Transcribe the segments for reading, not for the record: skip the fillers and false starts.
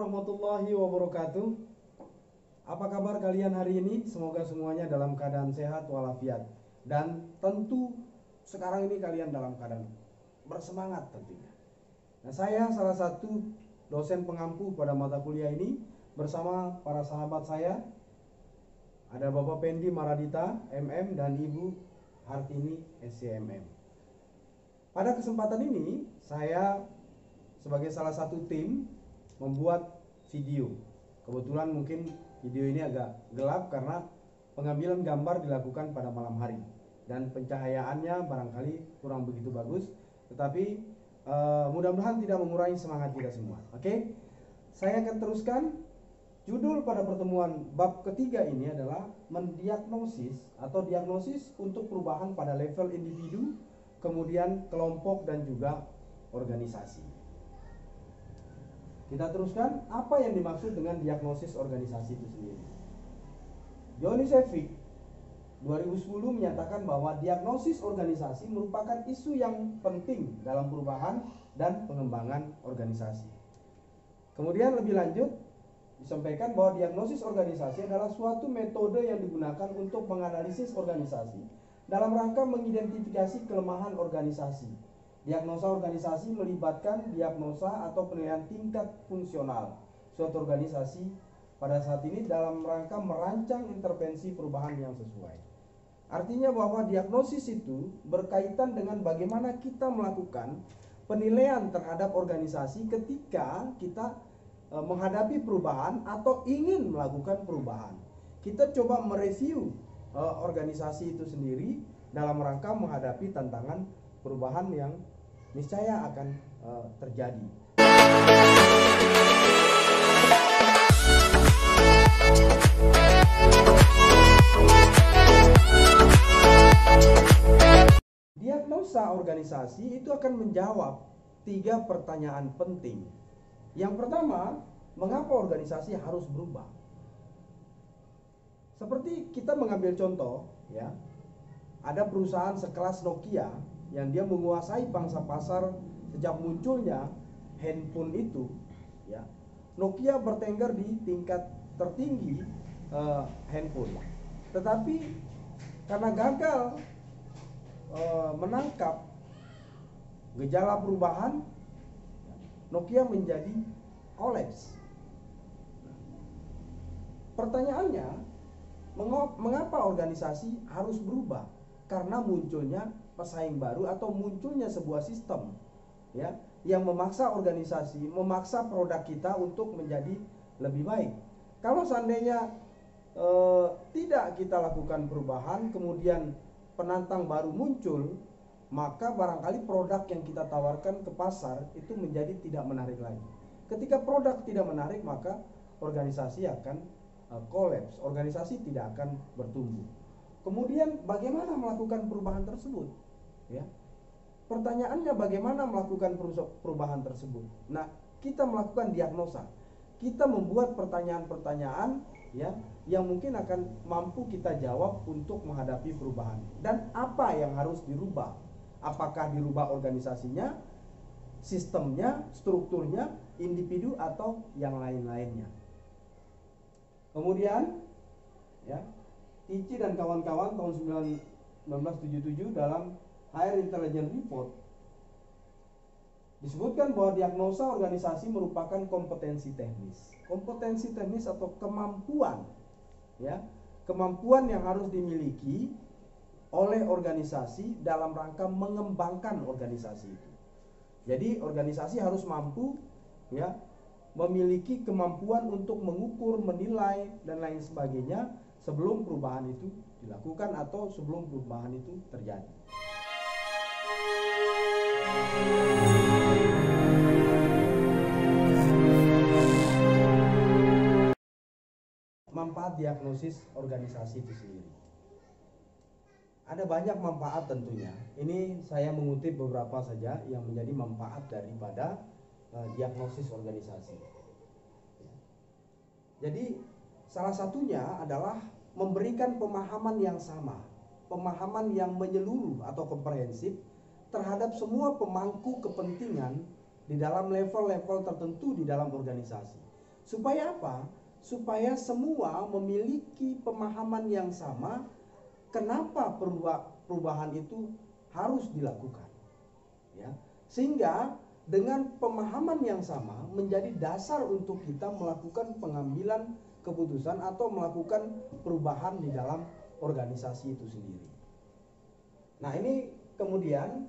warahmatullahi wabarakatuh. Apa kabar kalian hari ini? Semoga semuanya dalam keadaan sehat walafiat. Dan tentu sekarang ini kalian dalam keadaan bersemangat tentunya. Nah, saya salah satu dosen pengampu pada mata kuliah ini bersama para sahabat saya. Ada Bapak Pendi Maradita, MM, dan Ibu Hartini, SCMM. Pada kesempatan ini, saya sebagai salah satu tim membuat video. Kebetulan mungkin video ini agak gelap karena pengambilan gambar dilakukan pada malam hari dan pencahayaannya barangkali kurang begitu bagus, tetapi mudah-mudahan tidak mengurangi semangat kita semua. Oke, saya akan teruskan. Judul pada pertemuan bab ketiga ini adalah mendiagnosis atau diagnosis untuk perubahan pada level individu, kemudian kelompok dan juga organisasi. Kita teruskan, apa yang dimaksud dengan diagnosis organisasi itu sendiri. Johnny Sevig 2010 menyatakan bahwa diagnosis organisasi merupakan isu yang penting dalam perubahan dan pengembangan organisasi. Kemudian lebih lanjut disampaikan bahwa diagnosis organisasi adalah suatu metode yang digunakan untuk menganalisis organisasi dalam rangka mengidentifikasi kelemahan organisasi. Diagnosa organisasi melibatkan diagnosa atau penilaian tingkat fungsional suatu organisasi pada saat ini dalam rangka merancang intervensi perubahan yang sesuai. Artinya bahwa diagnosis itu berkaitan dengan bagaimana kita melakukan penilaian terhadap organisasi ketika kita menghadapi perubahan atau ingin melakukan perubahan. Kita coba mereview organisasi itu sendiri dalam rangka menghadapi tantangan perubahan yang niscaya akan terjadi. Diagnosa organisasi itu akan menjawab 3 pertanyaan penting. Yang pertama, mengapa organisasi harus berubah? Seperti kita mengambil contoh, ya, ada perusahaan sekelas Nokia yang dia menguasai pangsa pasar sejak munculnya handphone itu, ya. Nokia bertengger di tingkat tertinggi handphone. Tetapi karena gagal menangkap gejala perubahan, Nokia menjadi kolaps. Pertanyaannya, mengapa organisasi harus berubah? Karena munculnya pesaing baru atau munculnya sebuah sistem, ya, yang memaksa organisasi, memaksa produk kita untuk menjadi lebih baik. Kalau seandainya tidak kita lakukan perubahan, kemudian penantang baru muncul, maka barangkali produk yang kita tawarkan ke pasar itu menjadi tidak menarik lagi. Ketika produk tidak menarik, maka organisasi akan kolaps, organisasi tidak akan bertumbuh. Kemudian bagaimana melakukan perubahan tersebut? Ya. Pertanyaannya bagaimana melakukan perubahan tersebut? Nah, kita melakukan diagnosa. Kita membuat pertanyaan-pertanyaan, ya, yang mungkin akan mampu kita jawab untuk menghadapi perubahan. Dan apa yang harus dirubah? Apakah dirubah organisasinya, sistemnya, strukturnya, individu atau yang lain-lainnya. Kemudian, ya, Tichy dan kawan-kawan tahun 1977 dalam Higher Intelligence Report disebutkan bahwa diagnosa organisasi merupakan kompetensi teknis. Kompetensi teknis atau kemampuan, ya, kemampuan yang harus dimiliki oleh organisasi dalam rangka mengembangkan organisasi itu. Jadi organisasi harus mampu, ya, memiliki kemampuan untuk mengukur, menilai dan lain sebagainya sebelum perubahan itu dilakukan atau sebelum perubahan itu terjadi. Manfaat diagnosis organisasi itu sendiri. Ada banyak manfaat tentunya. Ini saya mengutip beberapa saja yang menjadi manfaat daripada diagnosis organisasi. Jadi salah satunya adalah memberikan pemahaman yang sama, pemahaman yang menyeluruh atau komprehensif terhadap semua pemangku kepentingan di dalam level-level tertentu di dalam organisasi. Supaya apa? Supaya semua memiliki pemahaman yang sama kenapa perubahan itu harus dilakukan. Ya. Sehingga dengan pemahaman yang sama menjadi dasar untuk kita melakukan pengambilan keputusan atau melakukan perubahan di dalam organisasi itu sendiri. Nah, ini kemudian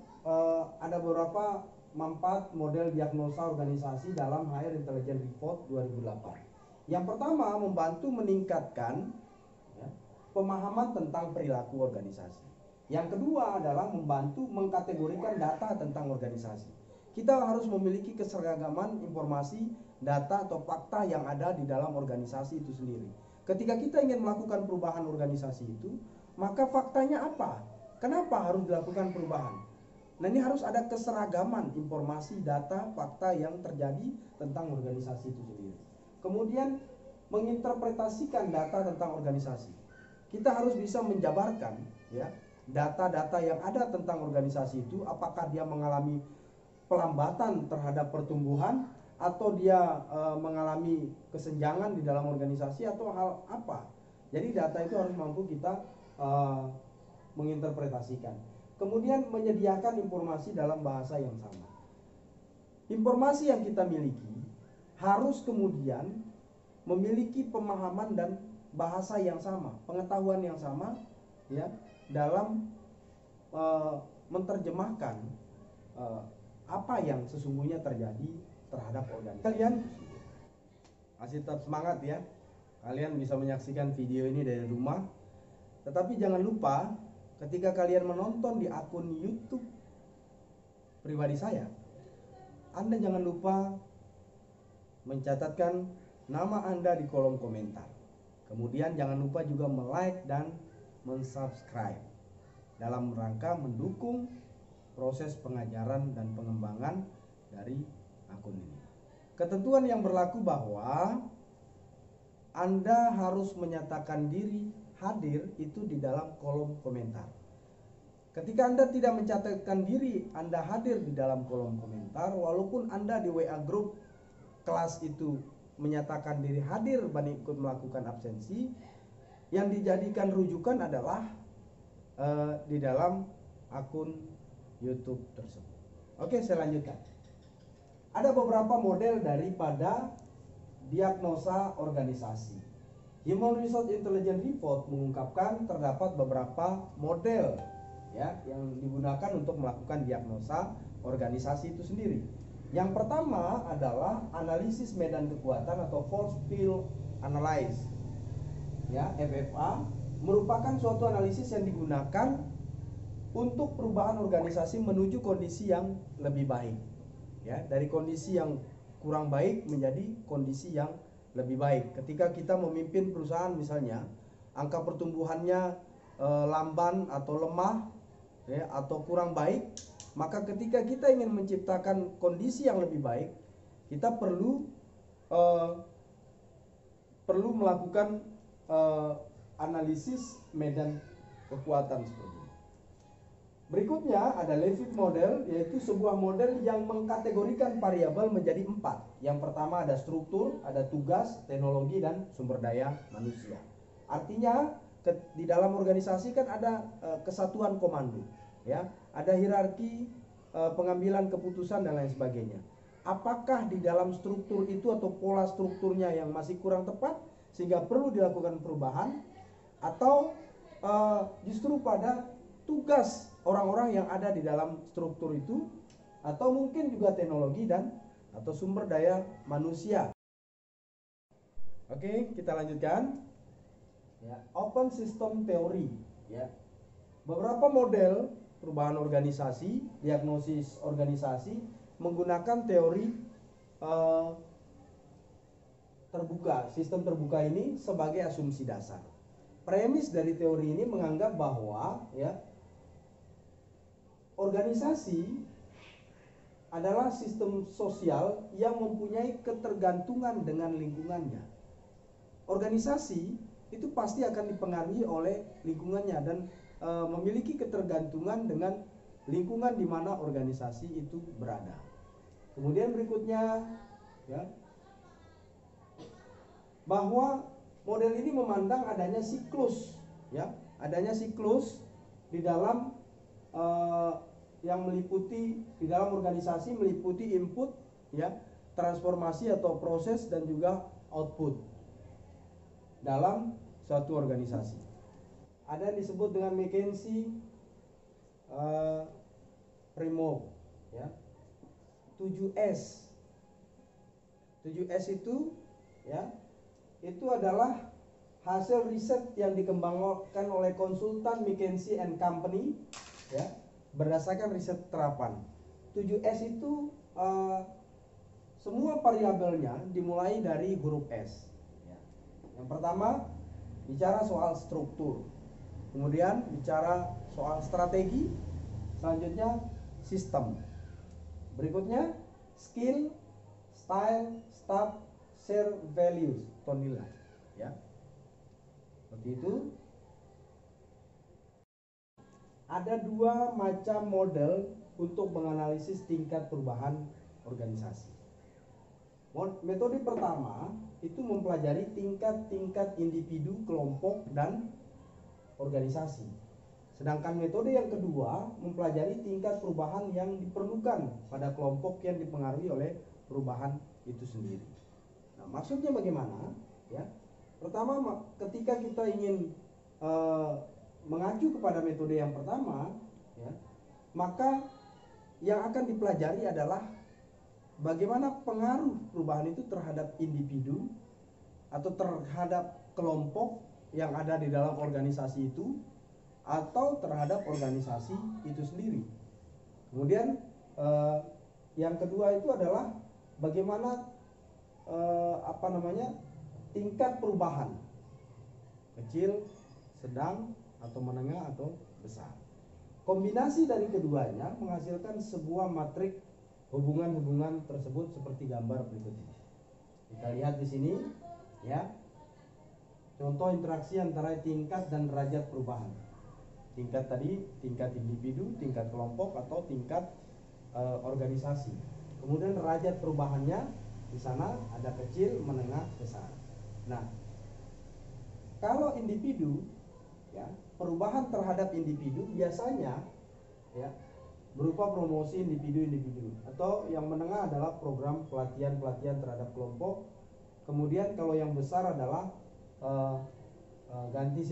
ada beberapa manfaat model diagnosa organisasi dalam Higher Intelligence Report 2008. Yang pertama, membantu meningkatkan ya, pemahaman tentang perilaku organisasi. Yang kedua adalah membantu mengkategorikan data tentang organisasi. Kita harus memiliki keseragaman informasi, data atau fakta yang ada di dalam organisasi itu sendiri. Ketika kita ingin melakukan perubahan organisasi itu, maka faktanya apa? Kenapa harus dilakukan perubahan? Nah, ini harus ada keseragaman informasi, data, fakta yang terjadi tentang organisasi itu sendiri. Kemudian menginterpretasikan data tentang organisasi. Kita harus bisa menjabarkan ya data-data yang ada tentang organisasi itu, apakah dia mengalami pelambatan terhadap pertumbuhan atau dia mengalami kesenjangan di dalam organisasi atau hal apa. Jadi data itu harus mampu kita menginterpretasikan. Kemudian menyediakan informasi dalam bahasa yang sama. Informasi yang kita miliki harus kemudian memiliki pemahaman dan bahasa yang sama, pengetahuan yang sama ya dalam menerjemahkan apa yang sesungguhnya terjadi terhadap organisasi. Kalian masih tetap semangat ya. Kalian bisa menyaksikan video ini dari rumah. Tetapi jangan lupa ketika kalian menonton di akun YouTube pribadi saya, Anda jangan lupa mencatatkan nama Anda di kolom komentar. Kemudian jangan lupa juga like dan subscribe dalam rangka mendukung proses pengajaran dan pengembangan dari akun ini. Ketentuan yang berlaku bahwa Anda harus menyatakan diri hadir itu di dalam kolom komentar. Ketika Anda tidak mencatatkan diri Anda hadir di dalam kolom komentar, walaupun Anda di WA group kelas itu menyatakan diri hadir dan ikut melakukan absensi, yang dijadikan rujukan adalah di dalam akun YouTube tersebut. Oke, saya lanjutkan. Ada beberapa model daripada diagnosa organisasi. Human Resource Intelligence Report mengungkapkan terdapat beberapa model ya yang digunakan untuk melakukan diagnosa organisasi itu sendiri. Yang pertama adalah analisis medan kekuatan atau Force Field Analysis. Ya, FFA merupakan suatu analisis yang digunakan untuk perubahan organisasi menuju kondisi yang lebih baik. Ya, dari kondisi yang kurang baik menjadi kondisi yang lebih baik. Ketika kita memimpin perusahaan misalnya, angka pertumbuhannya lamban atau lemah ya, atau kurang baik, maka ketika kita ingin menciptakan kondisi yang lebih baik, kita perlu melakukan analisis medan kekuatan seperti ini. Berikutnya ada Leavitt model, yaitu sebuah model yang mengkategorikan variabel menjadi 4. Yang pertama ada struktur, ada tugas, teknologi, dan sumber daya manusia. Artinya di dalam organisasi kan ada kesatuan komando, ya, ada hierarki pengambilan keputusan dan lain sebagainya. Apakah di dalam struktur itu atau pola strukturnya yang masih kurang tepat sehingga perlu dilakukan perubahan, atau justru pada tugas orang-orang yang ada di dalam struktur itu, atau mungkin juga teknologi dan atau sumber daya manusia. Oke, kita lanjutkan. Ya, open system theory. Ya, beberapa model perubahan organisasi, diagnosis organisasi menggunakan teori terbuka. Sistem terbuka ini sebagai asumsi dasar. Premis dari teori ini menganggap bahwa ya organisasi adalah sistem sosial yang mempunyai ketergantungan dengan lingkungannya. Organisasi itu pasti akan dipengaruhi oleh lingkungannya dan memiliki ketergantungan dengan lingkungan di mana organisasi itu berada. Kemudian berikutnya ya, bahwa model ini memandang adanya siklus, ya, adanya siklus di dalam yang meliputi di dalam organisasi meliputi input, ya, transformasi atau proses dan juga output dalam suatu organisasi. Ada yang disebut dengan McKinsey framework, ya, 7S. 7S itu, ya, itu adalah hasil riset yang dikembangkan oleh konsultan McKinsey and Company, ya, berdasarkan riset terapan. 7S itu semua variabelnya dimulai dari huruf S, ya. Yang pertama bicara soal struktur, kemudian bicara soal strategi, selanjutnya sistem, berikutnya skill, style, staff, share values atau nilai, ya. Seperti itu. Ada dua macam model untuk menganalisis tingkat perubahan organisasi. Metode pertama itu mempelajari tingkat-tingkat individu, kelompok, dan organisasi. Sedangkan metode yang kedua mempelajari tingkat perubahan yang diperlukan pada kelompok yang dipengaruhi oleh perubahan itu sendiri. Nah, maksudnya bagaimana? Ya, pertama, ketika kita ingin mengacu kepada metode yang pertama, ya, maka yang akan dipelajari adalah bagaimana pengaruh perubahan itu terhadap individu atau terhadap kelompok yang ada di dalam organisasi itu atau terhadap organisasi itu sendiri. Kemudian yang kedua itu adalah bagaimana tingkat perubahan, kecil, sedang, atau menengah, atau besar. Kombinasi dari keduanya menghasilkan sebuah matrik hubungan-hubungan tersebut seperti gambar berikut ini. Kita lihat di sini, ya, contoh interaksi antara tingkat dan derajat perubahan. Tingkat tadi tingkat individu, tingkat kelompok, atau tingkat organisasi. Kemudian derajat perubahannya di sana ada kecil, menengah, besar. Nah, kalau individu, ya, perubahan terhadap individu biasanya, ya, berupa promosi individu-individu, atau yang menengah adalah program pelatihan-pelatihan terhadap kelompok. Kemudian kalau yang besar adalah ganti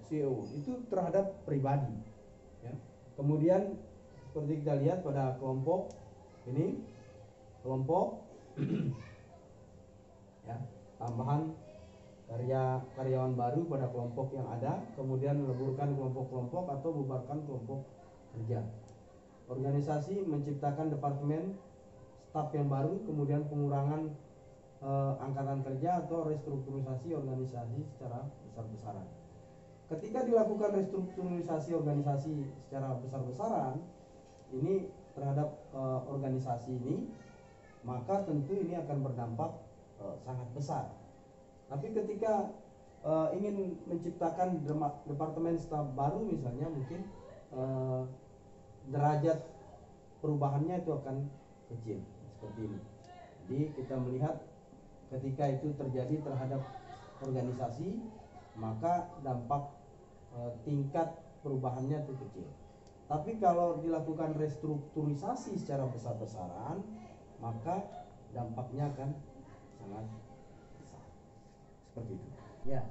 CEO itu terhadap pribadi, ya. Kemudian seperti kita lihat pada kelompok ini, kelompok ya, tambahan karyawan baru pada kelompok yang ada, kemudian meleburkan kelompok-kelompok atau bubarkan kelompok kerja. Organisasi menciptakan departemen staf yang baru, kemudian pengurangan angkatan kerja atau restrukturisasi organisasi secara besar-besaran. Ketika dilakukan restrukturisasi organisasi secara besar-besaran ini terhadap organisasi ini, maka tentu ini akan berdampak sangat besar. Tapi ketika ingin menciptakan departemen staf baru misalnya, mungkin derajat perubahannya itu akan kecil seperti ini. Jadi kita melihat ketika itu terjadi terhadap organisasi, maka dampak tingkat perubahannya itu kecil. Tapi kalau dilakukan restrukturisasi secara besar-besaran, maka dampaknya akan sangat besar. Seperti itu. Ya,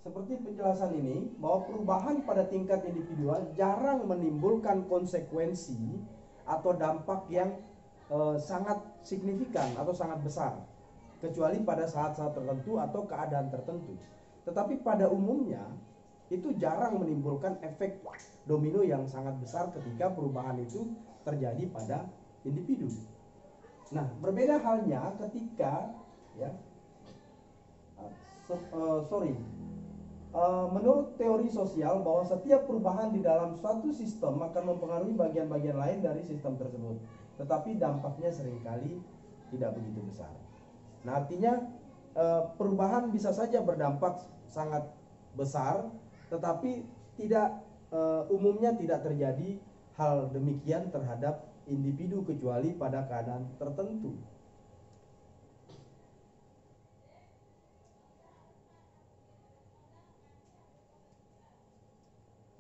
seperti penjelasan ini bahwa perubahan pada tingkat individual jarang menimbulkan konsekuensi atau dampak yang sangat signifikan atau sangat besar, kecuali pada saat-saat tertentu atau keadaan tertentu. Tetapi pada umumnya itu jarang menimbulkan efek domino yang sangat besar ketika perubahan itu terjadi pada individu. Nah, berbeda halnya ketika, ya, menurut teori sosial bahwa setiap perubahan di dalam suatu sistem akan mempengaruhi bagian-bagian lain dari sistem tersebut, tetapi dampaknya seringkali tidak begitu besar. Nah, artinya perubahan bisa saja berdampak sangat besar, tetapi umumnya tidak terjadi hal demikian terhadap individu kecuali pada keadaan tertentu.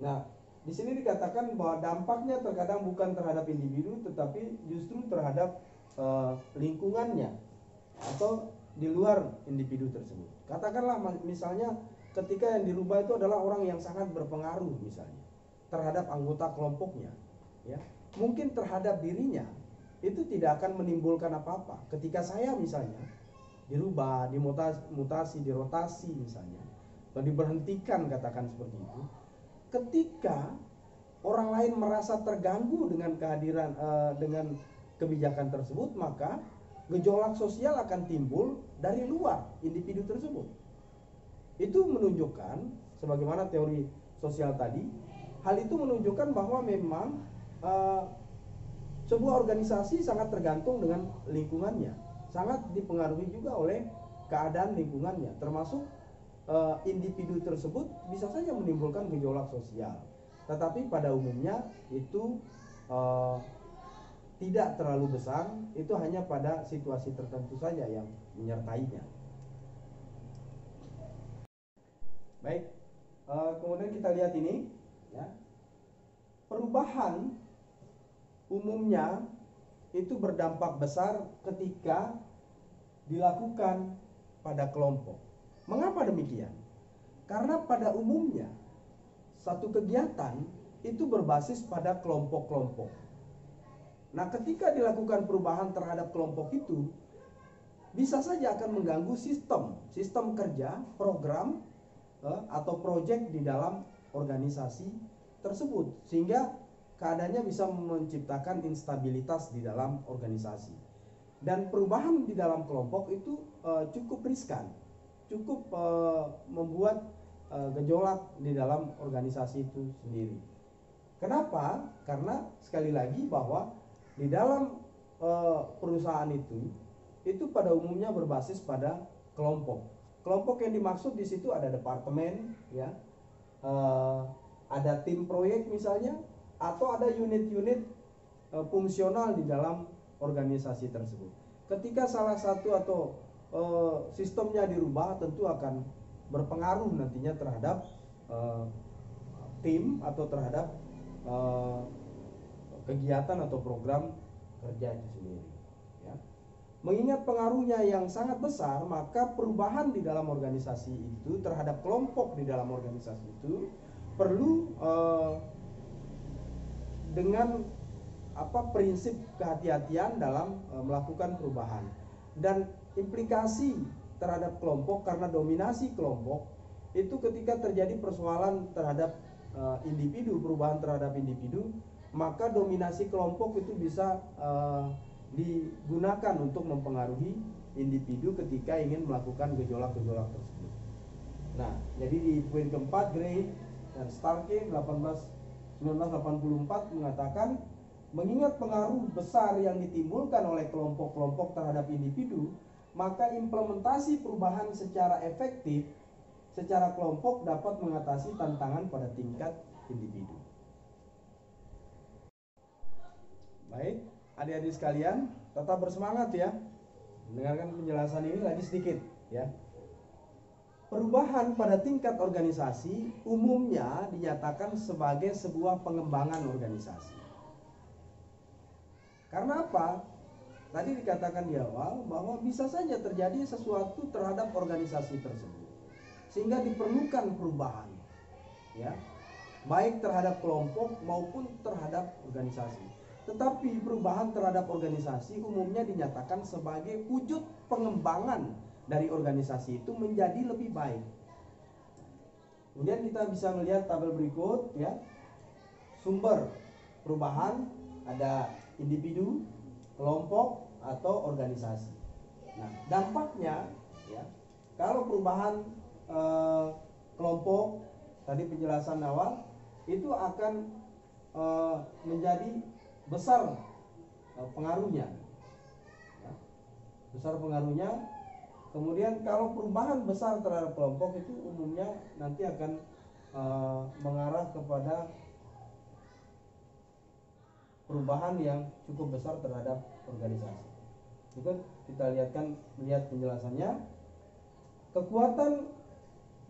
Nah, di sini dikatakan bahwa dampaknya terkadang bukan terhadap individu, tetapi justru terhadap lingkungannya atau di luar individu tersebut. Katakanlah misalnya ketika yang dirubah itu adalah orang yang sangat berpengaruh misalnya terhadap anggota kelompoknya, ya. Mungkin terhadap dirinya itu tidak akan menimbulkan apa-apa. Ketika saya misalnya dirubah, dimutasi, dirotasi misalnya, atau diberhentikan, katakan seperti itu. Ketika orang lain merasa terganggu dengan kehadiran dengan kebijakan tersebut, maka gejolak sosial akan timbul dari luar individu tersebut. Itu menunjukkan, sebagaimana teori sosial tadi, hal itu menunjukkan bahwa memang sebuah organisasi sangat tergantung dengan lingkungannya, sangat dipengaruhi juga oleh keadaan lingkungannya, termasuk individu tersebut bisa saja menimbulkan gejolak sosial, tetapi pada umumnya itu tidak terlalu besar, itu hanya pada situasi tertentu saja yang menyertainya. Baik, kemudian kita lihat ini, ya. Perubahan umumnya itu berdampak besar ketika dilakukan pada kelompok. Mengapa demikian? Karena pada umumnya satu kegiatan itu berbasis pada kelompok-kelompok. Nah, ketika dilakukan perubahan terhadap kelompok itu, bisa saja akan mengganggu sistem kerja, program atau proyek di dalam organisasi tersebut, sehingga keadaannya bisa menciptakan instabilitas di dalam organisasi. Dan perubahan di dalam kelompok itu cukup riskan, cukup membuat gejolak di dalam organisasi itu sendiri. Kenapa? Karena sekali lagi bahwa di dalam perusahaan itu pada umumnya berbasis pada kelompok. Kelompok yang dimaksud di situ ada departemen, ya, ada tim proyek misalnya, atau ada unit-unit fungsional di dalam organisasi tersebut. Ketika salah satu atau sistemnya dirubah, tentu akan berpengaruh nantinya terhadap tim atau terhadap kegiatan atau program kerja itu sendiri, ya. Mengingat pengaruhnya yang sangat besar, maka perubahan di dalam organisasi itu terhadap kelompok di dalam organisasi itu perlu dengan prinsip kehati-hatian dalam melakukan perubahan. Dan implikasi terhadap kelompok, karena dominasi kelompok itu ketika terjadi persoalan terhadap individu, perubahan terhadap individu, maka dominasi kelompok itu bisa digunakan untuk mempengaruhi individu ketika ingin melakukan gejolak-gejolak tersebut. Nah, jadi di poin keempat, Gray dan Starkey 1984 mengatakan, mengingat pengaruh besar yang ditimbulkan oleh kelompok-kelompok terhadap individu, maka implementasi perubahan secara efektif secara kelompok dapat mengatasi tantangan pada tingkat individu. Baik, adik-adik sekalian, tetap bersemangat ya. Mendengarkan penjelasan ini lagi sedikit, ya. Perubahan pada tingkat organisasi umumnya dinyatakan sebagai sebuah pengembangan organisasi. Karena apa? Tadi dikatakan di awal bahwa bisa saja terjadi sesuatu terhadap organisasi tersebut, sehingga diperlukan perubahan, ya, baik terhadap kelompok maupun terhadap organisasi. Tetapi perubahan terhadap organisasi umumnya dinyatakan sebagai wujud pengembangan dari organisasi itu menjadi lebih baik. Kemudian kita bisa melihat tabel berikut, ya. Sumber perubahan ada individu, kelompok, atau organisasi. Nah, dampaknya, ya, kalau perubahan kelompok tadi penjelasan awal itu akan menjadi besar pengaruhnya, ya, besar pengaruhnya. Kemudian kalau perubahan besar terhadap kelompok itu umumnya nanti akan mengarah kepada perubahan yang cukup besar terhadap organisasi. Itu kita lihat penjelasannya. Kekuatan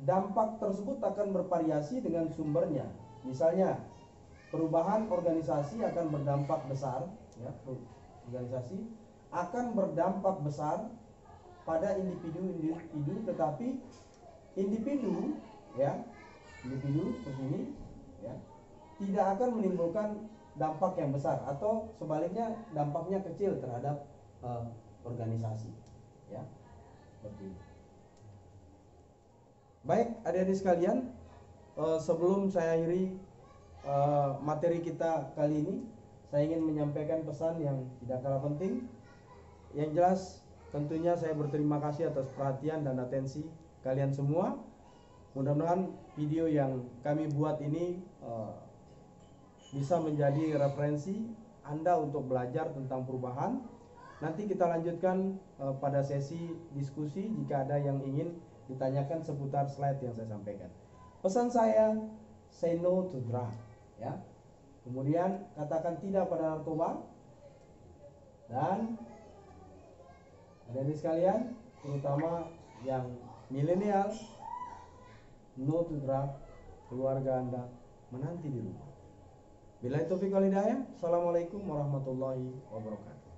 dampak tersebut akan bervariasi dengan sumbernya. Misalnya, perubahan organisasi akan berdampak besar, ya, organisasi akan berdampak besar pada individu-individu, tetapi individu, ya, individu seperti ini, ya, tidak akan menimbulkan dampak yang besar, atau sebaliknya dampaknya kecil terhadap organisasi, ya, seperti ini. Baik, adik-adik sekalian, sebelum saya akhiri materi kita kali ini, saya ingin menyampaikan pesan yang tidak kalah penting. Yang jelas, tentunya saya berterima kasih atas perhatian dan atensi kalian semua. Mudah-mudahan video yang kami buat ini bisa menjadi referensi Anda untuk belajar tentang perubahan. Nanti kita lanjutkan pada sesi diskusi jika ada yang ingin ditanyakan seputar slide yang saya sampaikan. Pesan saya, say no to drug, ya. Kemudian katakan tidak pada narkoba. Dan adik-adik sekalian, terutama yang milenial, no to drug, keluarga Anda menanti di rumah. Billahi taufiq wal hidayah. Assalamualaikum warahmatullahi wabarakatuh.